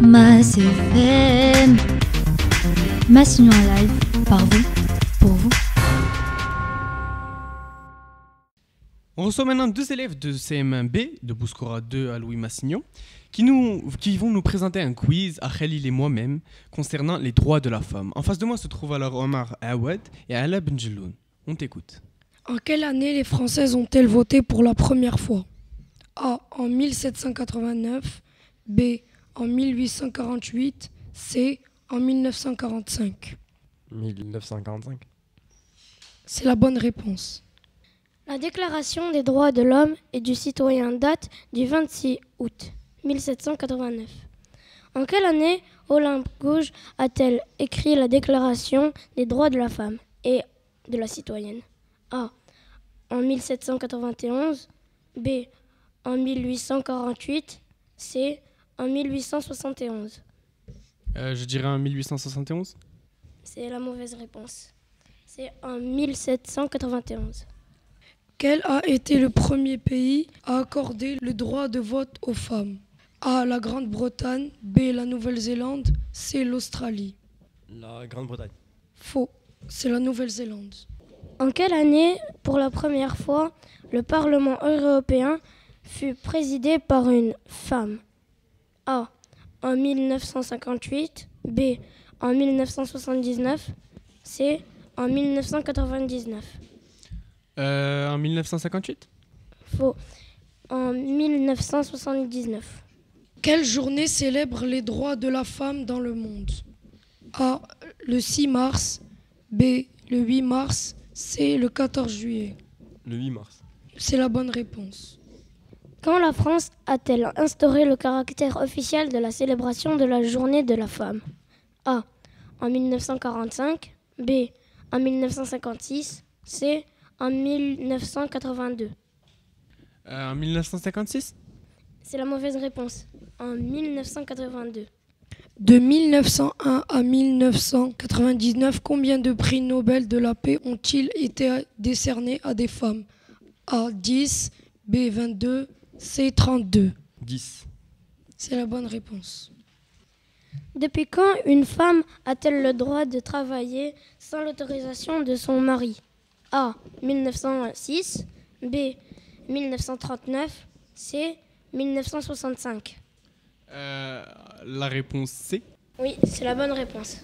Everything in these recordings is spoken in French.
Mass FM, Massignon en live, par vous, pour vous. On reçoit maintenant deux élèves de CM1B de Bouskoura 2 à Louis Massignon qui vont nous présenter un quiz à Khalil et moi-même concernant les droits de la femme. En face de moi se trouvent alors Omar Awad et Ala Benjeloun. On t'écoute. En quelle année les Françaises ont-elles voté pour la première fois? A. En 1789. B. En 1848. C. En 1945. 1945. C'est la bonne réponse. La Déclaration des droits de l'homme et du citoyen date du 26 août 1789. En quelle année Olympe Gouges a-t-elle écrit la Déclaration des droits de la femme et de la citoyenne? A. En 1791. B. En 1848. C. En 1871. Je dirais en 1871. C'est la mauvaise réponse. C'est en 1791. Quel a été le premier pays à accorder le droit de vote aux femmes? A. La Grande-Bretagne. B. La Nouvelle-Zélande. C. L'Australie. La Grande-Bretagne. Faux. C'est la Nouvelle-Zélande. En quelle année, pour la première fois, le Parlement européen fut présidé par une femme? A. En 1958. B. En 1979. C. En 1999. En 1958. Faux. En 1979. Quelle journée célèbre les droits de la femme dans le monde? A. Le 6 mars. B. Le 8 mars. C. Le 14 juillet. Le 8 mars. C'est la bonne réponse. Quand la France a-t-elle instauré le caractère officiel de la célébration de la journée de la femme? A. En 1945. B. En 1956. C. En 1982. En 1956. C'est la mauvaise réponse. En 1982. De 1901 à 1999, combien de prix Nobel de la paix ont-ils été décernés à des femmes? A. 10. B. 22. C. 32. 10. C'est la bonne réponse. Depuis quand une femme a-t-elle le droit de travailler sans l'autorisation de son mari? A. 1906. B. 1939. C. 1965. La réponse C. Oui, c'est la bonne réponse.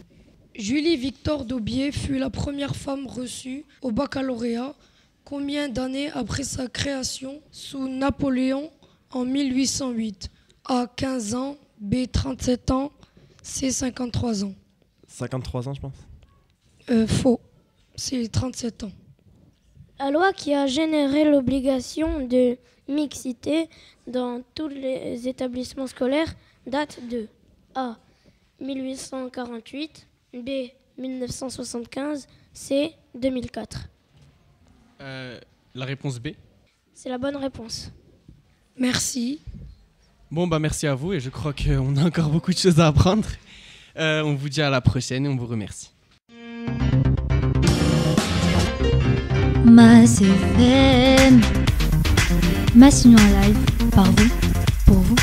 Julie Victor d'Aubier fut la première femme reçue au baccalauréat. Combien d'années après sa création sous Napoléon en 1808? A. 15 ans. B. 37 ans. C. 53 ans. 53 ans, je pense. Faux. C'est 37 ans. La loi qui a généré l'obligation de mixité dans tous les établissements scolaires date de A. 1848. B. 1975. C. 2004. La réponse B. C'est la bonne réponse. Merci. Bon, merci à vous et je crois qu'on a encore beaucoup de choses à apprendre. On vous dit à la prochaine et on vous remercie. Mass FM, Massignon en live, par vous, pour vous.